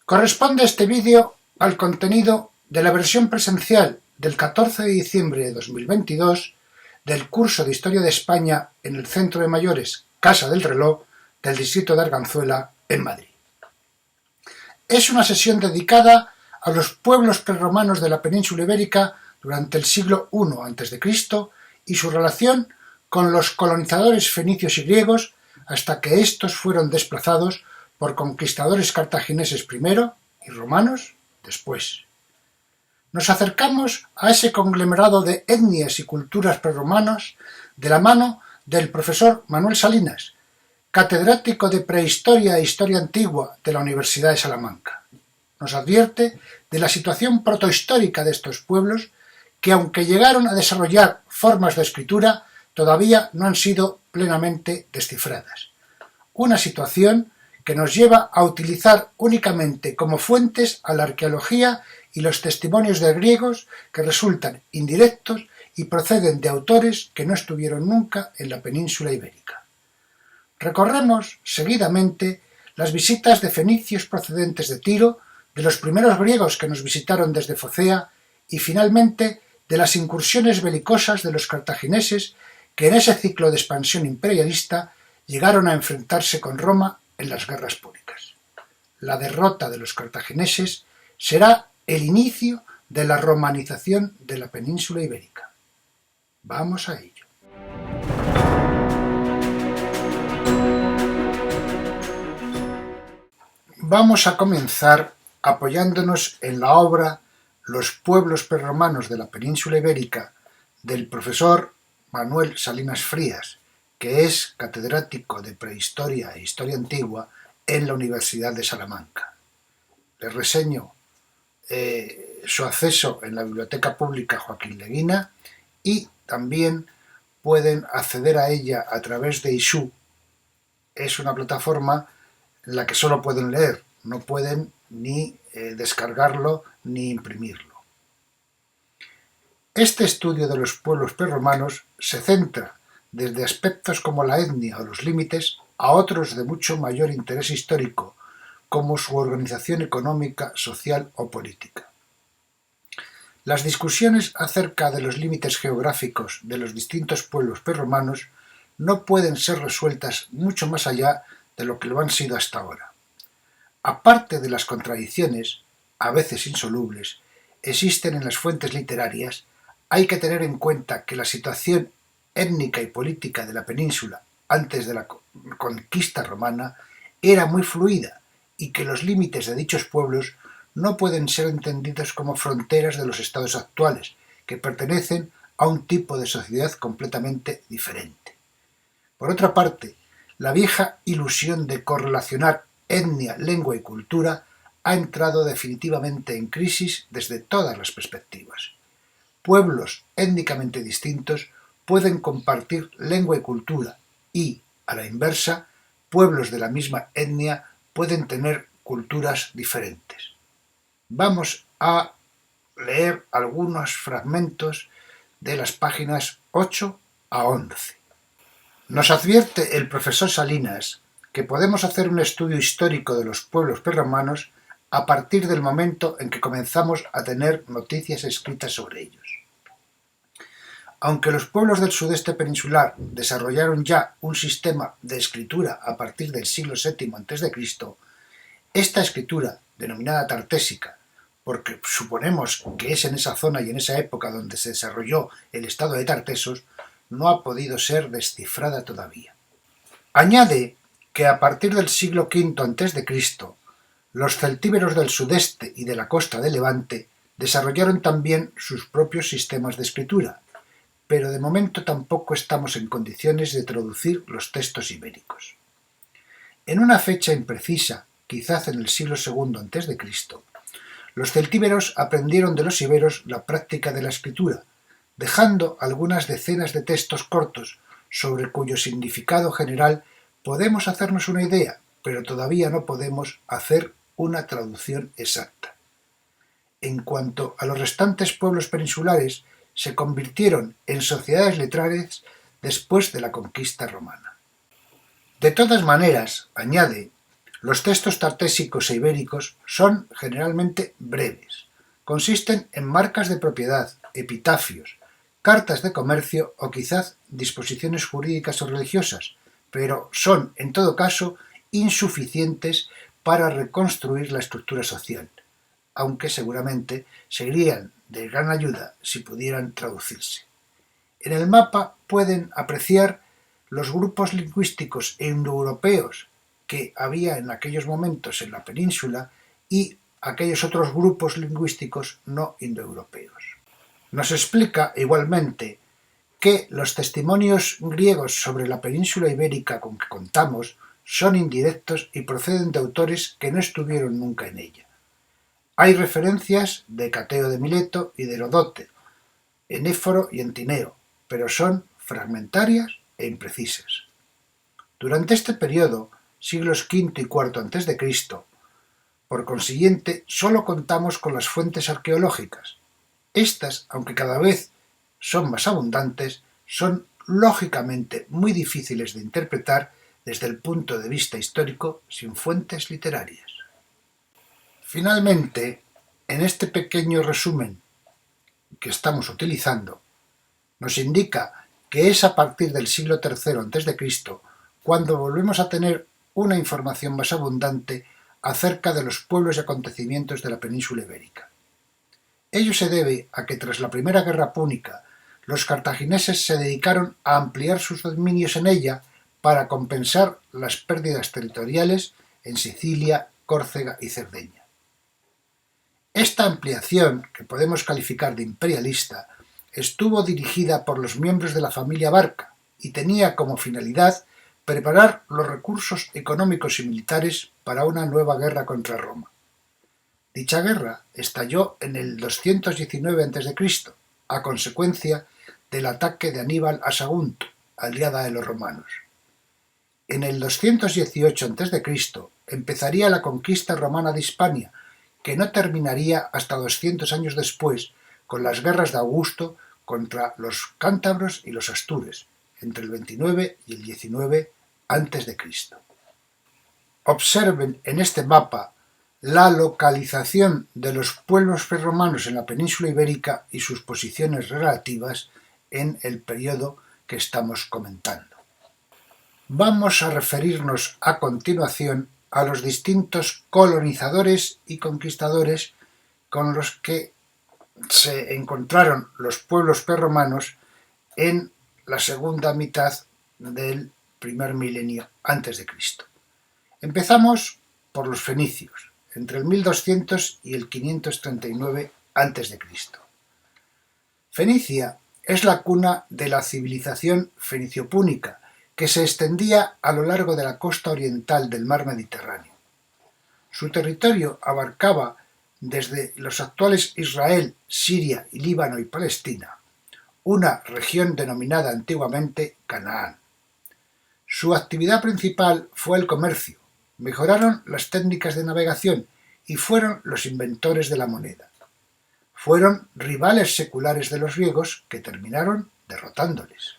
Corresponde este vídeo al contenido de la versión presencial del 14 de diciembre de 2022 del curso de Historia de España en el Centro de Mayores Casa del Reloj del distrito de Arganzuela, en Madrid. Es una sesión dedicada a los pueblos prerromanos de la península ibérica durante el siglo I a.C. y su relación con los colonizadores fenicios y griegos hasta que estos fueron desplazados por conquistadores cartagineses primero y romanos después. Nos acercamos a ese conglomerado de etnias y culturas prerromanas de la mano del profesor Manuel Salinas, catedrático de Prehistoria e Historia Antigua de la Universidad de Salamanca. Nos advierte de la situación protohistórica de estos pueblos que, aunque llegaron a desarrollar formas de escritura, todavía no han sido plenamente descifradas. Una situación que nos lleva a utilizar únicamente como fuentes a la arqueología y los testimonios de griegos que resultan indirectos y proceden de autores que no estuvieron nunca en la península ibérica. Recorremos seguidamente las visitas de fenicios procedentes de Tiro, de los primeros griegos que nos visitaron desde Focea y finalmente de las incursiones belicosas de los cartagineses que en ese ciclo de expansión imperialista llegaron a enfrentarse con Roma en las guerras púnicas. La derrota de los cartagineses será el inicio de la romanización de la península ibérica. Vamos a ello. Vamos a comenzar apoyándonos en la obra Los pueblos prerromanos de la península ibérica del profesor Manuel Salinas Frías, que es catedrático de Prehistoria e Historia Antigua en la Universidad de Salamanca. Les reseño su acceso en la Biblioteca Pública Joaquín Leguina y también pueden acceder a ella a través de Ixú. Es una plataforma en la que solo pueden leer, no pueden ni descargarlo ni imprimirlo. Este estudio de los pueblos prerromanos se centra desde aspectos como la etnia o los límites a otros de mucho mayor interés histórico, como su organización económica, social o política. Las discusiones acerca de los límites geográficos de los distintos pueblos prerromanos no pueden ser resueltas mucho más allá de lo que lo han sido hasta ahora. Aparte de las contradicciones, a veces insolubles, existen en las fuentes literarias, hay que tener en cuenta que la situación étnica y política de la península antes de la conquista romana era muy fluida y que los límites de dichos pueblos no pueden ser entendidos como fronteras de los estados actuales, que pertenecen a un tipo de sociedad completamente diferente. Por otra parte, la vieja ilusión de correlacionar etnia, lengua y cultura ha entrado definitivamente en crisis desde todas las perspectivas. Pueblos étnicamente distintos pueden compartir lengua y cultura y, a la inversa, pueblos de la misma etnia pueden tener culturas diferentes. Vamos a leer algunos fragmentos de las páginas 8 a 11. Nos advierte el profesor Salinas que podemos hacer un estudio histórico de los pueblos prerromanos a partir del momento en que comenzamos a tener noticias escritas sobre ellos. Aunque los pueblos del sudeste peninsular desarrollaron ya un sistema de escritura a partir del siglo VII a.C., esta escritura, denominada tartésica, porque suponemos que es en esa zona y en esa época donde se desarrolló el estado de Tartesos, no ha podido ser descifrada todavía. Añade que a partir del siglo V a.C., los celtíberos del sudeste y de la costa de Levante desarrollaron también sus propios sistemas de escritura, pero de momento tampoco estamos en condiciones de traducir los textos ibéricos. En una fecha imprecisa, quizás en el siglo II a.C., los celtíberos aprendieron de los iberos la práctica de la escritura, dejando algunas decenas de textos cortos sobre cuyo significado general podemos hacernos una idea, pero todavía no podemos hacer una traducción exacta. En cuanto a los restantes pueblos peninsulares, se convirtieron en sociedades letradas después de la conquista romana. De todas maneras, añade, Los textos tartésicos e ibéricos son generalmente breves. Consisten en marcas de propiedad, epitafios, cartas de comercio o quizás disposiciones jurídicas o religiosas, pero son, en todo caso, insuficientes para reconstruir la estructura social, aunque seguramente serían de gran ayuda si pudieran traducirse. En el mapa pueden apreciar los grupos lingüísticos indoeuropeos que había en aquellos momentos en la península y aquellos otros grupos lingüísticos no indoeuropeos. Nos explica igualmente que los testimonios griegos sobre la península ibérica con que contamos son indirectos y proceden de autores que no estuvieron nunca en ella. Hay referencias de Cateo de Mileto y de Herodoto, en Éforo y en Tineo, pero son fragmentarias e imprecisas. Durante este periodo, siglos V y IV a.C., por consiguiente, solo contamos con las fuentes arqueológicas. Estas, aunque cada vez son más abundantes, son lógicamente muy difíciles de interpretar desde el punto de vista histórico sin fuentes literarias. Finalmente, en este pequeño resumen que estamos utilizando, nos indica que es a partir del siglo III a.C. cuando volvemos a tener una información más abundante acerca de los pueblos y acontecimientos de la península ibérica. Ello se debe a que tras la Primera Guerra Púnica, los cartagineses se dedicaron a ampliar sus dominios en ella para compensar las pérdidas territoriales en Sicilia, Córcega y Cerdeña. Esta ampliación, que podemos calificar de imperialista, estuvo dirigida por los miembros de la familia Barca y tenía como finalidad preparar los recursos económicos y militares para una nueva guerra contra Roma. Dicha guerra estalló en el 219 a.C., a consecuencia del ataque de Aníbal a Sagunto, aliada de los romanos. En el 218 a.C. empezaría la conquista romana de Hispania, que no terminaría hasta 200 años después con las guerras de Augusto contra los cántabros y los astures, entre el 29 y el 19 a.C. Observen en este mapa la localización de los pueblos prerromanos en la península ibérica y sus posiciones relativas en el periodo que estamos comentando. Vamos a referirnos a continuación a los distintos colonizadores y conquistadores con los que se encontraron los pueblos prerromanos en la segunda mitad del primer milenio antes de Cristo. Empezamos por los fenicios, entre el 1200 y el 539 a.C. Fenicia es la cuna de la civilización fenicio-púnica, que se extendía a lo largo de la costa oriental del mar Mediterráneo. Su territorio abarcaba desde los actuales Israel, Siria y Líbano y Palestina, una región denominada antiguamente Canaán. Su actividad principal fue el comercio, mejoraron las técnicas de navegación y fueron los inventores de la moneda. Fueron rivales seculares de los griegos que terminaron derrotándoles.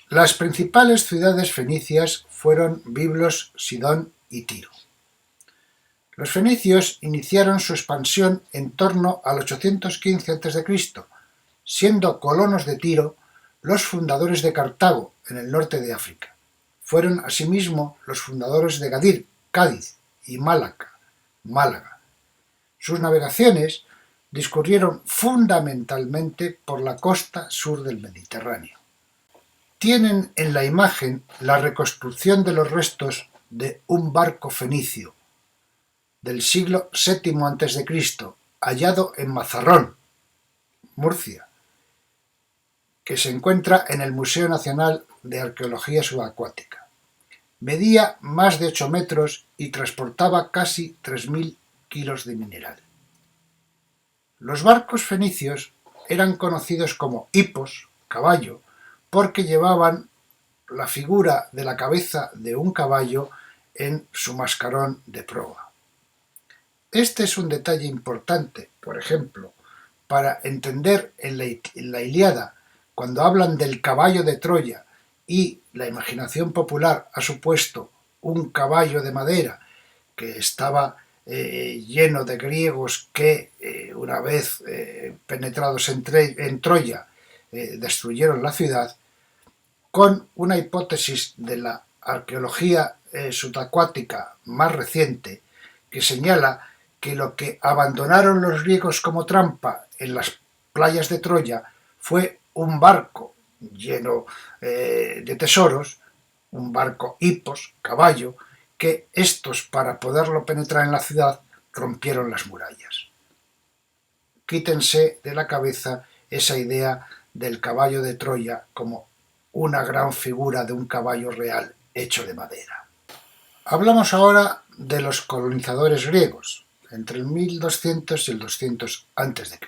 Las principales ciudades fenicias fueron Biblos, Sidón y Tiro. Los fenicios iniciaron su expansión en torno al 815 a.C., siendo colonos de Tiro los fundadores de Cartago, en el norte de África. Fueron asimismo los fundadores de Gadir, Cádiz y Málaga. Sus navegaciones discurrieron fundamentalmente por la costa sur del Mediterráneo. Tienen en la imagen la reconstrucción de los restos de un barco fenicio del siglo VII a.C., hallado en Mazarrón, Murcia, que se encuentra en el Museo Nacional de Arqueología Subacuática. Medía más de 8 metros y transportaba casi 3.000 kilos de mineral. Los barcos fenicios eran conocidos como hipos, caballo, porque llevaban la figura de la cabeza de un caballo en su mascarón de proa. Este es un detalle importante, por ejemplo, para entender en la Ilíada, cuando hablan del caballo de Troya y la imaginación popular ha supuesto un caballo de madera que estaba lleno de griegos que, una vez penetrados en Troya, destruyeron la ciudad, con una hipótesis de la arqueología subacuática más reciente que señala que lo que abandonaron los griegos como trampa en las playas de Troya fue un barco lleno de tesoros, un barco hipos, caballo, que estos, para poderlo penetrar en la ciudad, rompieron las murallas. Quítense de la cabeza esa idea del caballo de Troya como una gran figura de un caballo real hecho de madera. Hablamos ahora de los colonizadores griegos, entre el 1200 y el 200 a.C.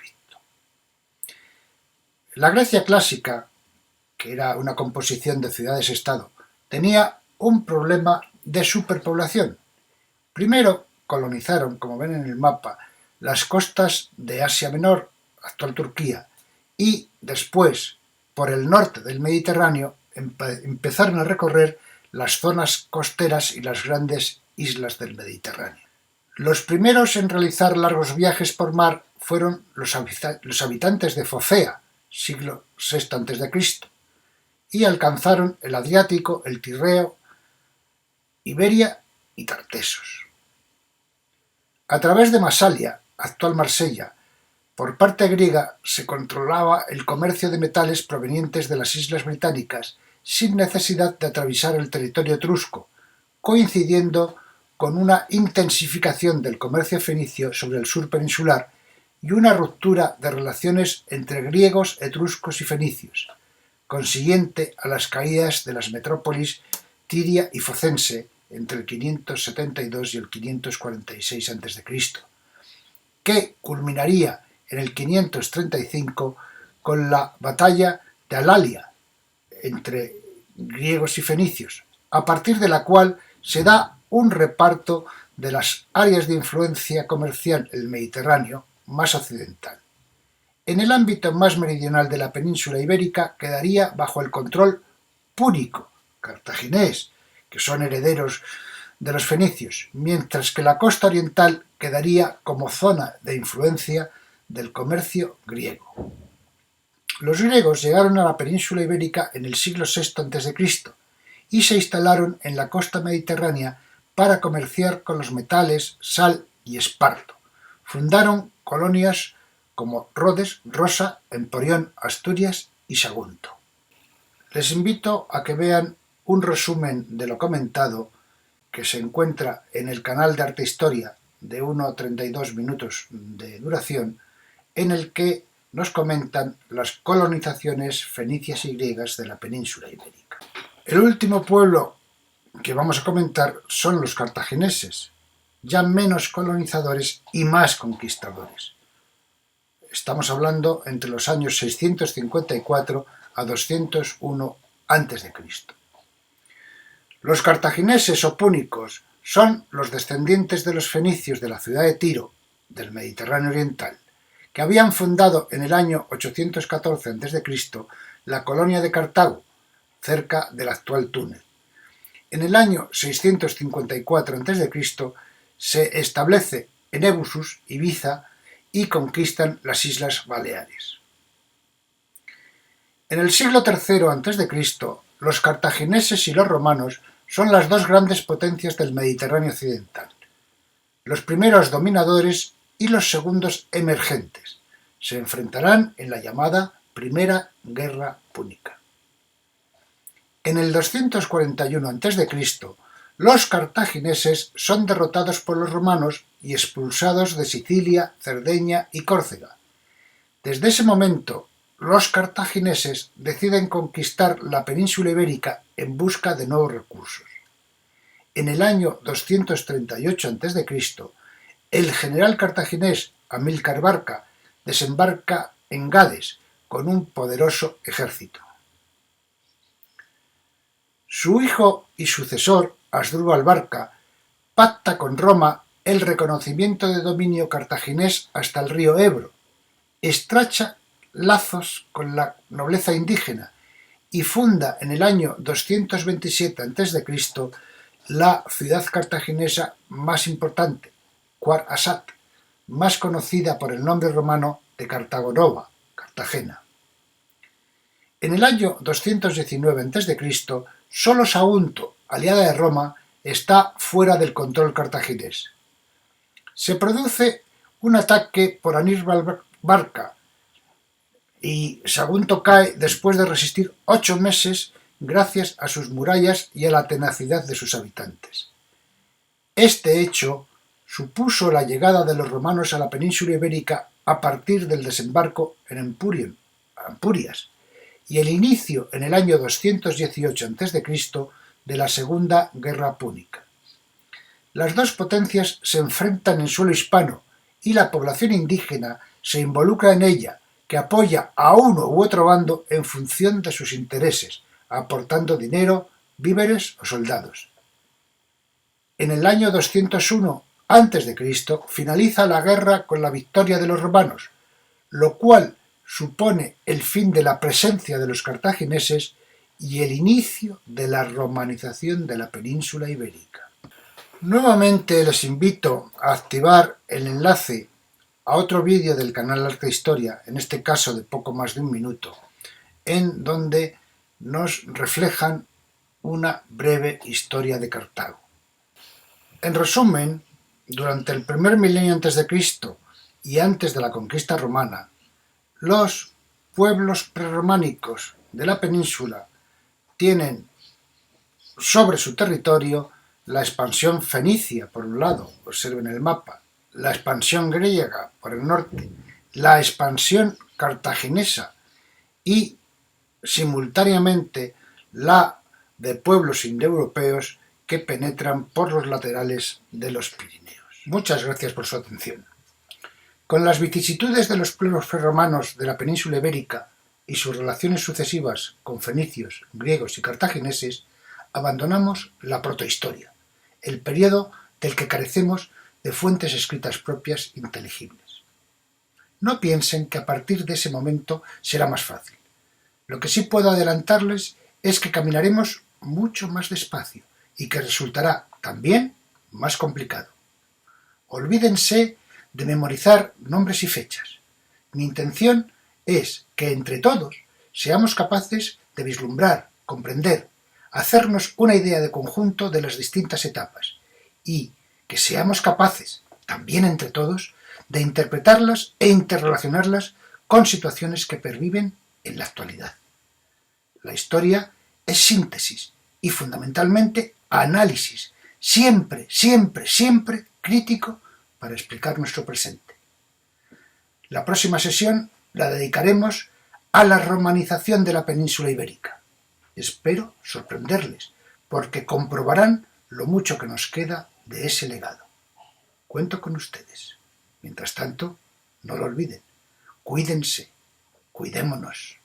La Grecia clásica, que era una composición de ciudades-estado, tenía un problema de superpoblación. Primero colonizaron, como ven en el mapa, las costas de Asia Menor, actual Turquía, y después, por el norte del Mediterráneo, empezaron a recorrer las zonas costeras y las grandes islas del Mediterráneo. Los primeros en realizar largos viajes por mar fueron los habitantes de Focea, siglo VI a.C., y alcanzaron el Adriático, el Tirreo, Iberia y Tartesos. A través de Masalia, actual Marsella, por parte griega se controlaba el comercio de metales provenientes de las islas británicas sin necesidad de atravesar el territorio etrusco, coincidiendo con una intensificación del comercio fenicio sobre el sur peninsular y una ruptura de relaciones entre griegos, etruscos y fenicios, consiguiente a las caídas de las metrópolis tiria y focense entre el 572 y el 546 a.C., que culminaría en el 535 con la batalla de Alalia entre griegos y fenicios, a partir de la cual se da un reparto de las áreas de influencia comercial en el Mediterráneo más occidental. En el ámbito más meridional de la península ibérica quedaría bajo el control púnico, cartaginés, que son herederos de los fenicios, mientras que la costa oriental quedaría como zona de influencia del comercio griego. Los griegos llegaron a la península ibérica en el siglo VI a.C. y se instalaron en la costa mediterránea para comerciar con los metales, sal y esparto. Fundaron colonias como Rodes, Rosa, Emporión, Asturias y Sagunto. Les invito a que vean un resumen de lo comentado que se encuentra en el canal de Arte Historia de 1,32 minutos de duración, en el que nos comentan las colonizaciones fenicias y griegas de la península ibérica. El último pueblo que vamos a comentar son los cartagineses, ya menos colonizadores y más conquistadores. Estamos hablando entre los años 654 a 201 a.C. Los cartagineses o púnicos son los descendientes de los fenicios de la ciudad de Tiro, del Mediterráneo oriental, que habían fundado en el año 814 a.C. la colonia de Cartago, cerca del actual Túnez. En el año 654 a.C. se establece en Ebusus, Ibiza, y conquistan las Islas Baleares. En el siglo III a.C., los cartagineses y los romanos son las dos grandes potencias del Mediterráneo occidental, los primeros dominadores y los segundos emergentes. Se enfrentarán en la llamada Primera Guerra Púnica. En el 241 a.C., los cartagineses son derrotados por los romanos y expulsados de Sicilia, Cerdeña y Córcega. Desde ese momento, los cartagineses deciden conquistar la península ibérica en busca de nuevos recursos. En el año 238 a.C., el general cartaginés Amílcar Barca desembarca en Gades con un poderoso ejército. Su hijo y sucesor, Asdrúbal Barca, pacta con Roma el reconocimiento de dominio cartaginés hasta el río Ebro, estrecha lazos con la nobleza indígena y funda en el año 227 a.C. la ciudad cartaginesa más importante, Quart Assat, más conocida por el nombre romano de Cartago Nova, Cartagena. En el año 219 a.C., solo Sagunto, aliada de Roma, está fuera del control cartaginés. Se produce un ataque por Aníbal Barca y Sagunto cae después de resistir 8 meses gracias a sus murallas y a la tenacidad de sus habitantes. Este hecho supuso la llegada de los romanos a la península ibérica a partir del desembarco en Ampurias y el inicio en el año 218 a.C. de la Segunda Guerra Púnica. Las dos potencias se enfrentan en suelo hispano y la población indígena se involucra en ella, que apoya a uno u otro bando en función de sus intereses, aportando dinero, víveres o soldados. En el año 201 a.C. finaliza la guerra con la victoria de los romanos, lo cual supone el fin de la presencia de los cartagineses y el inicio de la romanización de la península ibérica. Nuevamente les invito a activar el enlace a otro vídeo del canal Arte Historia, en este caso de poco más de 1 minuto, en donde nos reflejan una breve historia de Cartago. En resumen, durante el primer milenio antes de Cristo y antes de la conquista romana, los pueblos prerrománicos de la península tienen sobre su territorio la expansión fenicia, por un lado, observen el mapa, la expansión griega por el norte, la expansión cartaginesa y, simultáneamente, la de pueblos indoeuropeos que penetran por los laterales de los Pirineos. Muchas gracias por su atención. Con las vicisitudes de los pueblos prerromanos de la península ibérica y sus relaciones sucesivas con fenicios, griegos y cartagineses, abandonamos la protohistoria, el periodo del que carecemos de fuentes escritas propias inteligibles. No piensen que a partir de ese momento será más fácil. Lo que sí puedo adelantarles es que caminaremos mucho más despacio y que resultará también más complicado. Olvídense de memorizar nombres y fechas. Mi intención es que entre todos seamos capaces de vislumbrar, comprender, hacernos una idea de conjunto de las distintas etapas y que seamos capaces, también entre todos, de interpretarlas e interrelacionarlas con situaciones que perviven en la actualidad. La historia es síntesis y fundamentalmente análisis, siempre, siempre, siempre crítico para explicar nuestro presente. La próxima sesión la dedicaremos a la romanización de la península ibérica. Espero sorprenderles, porque comprobarán lo mucho que nos queda de ese legado. Cuento con ustedes. Mientras tanto, no lo olviden. Cuídense, cuidémonos.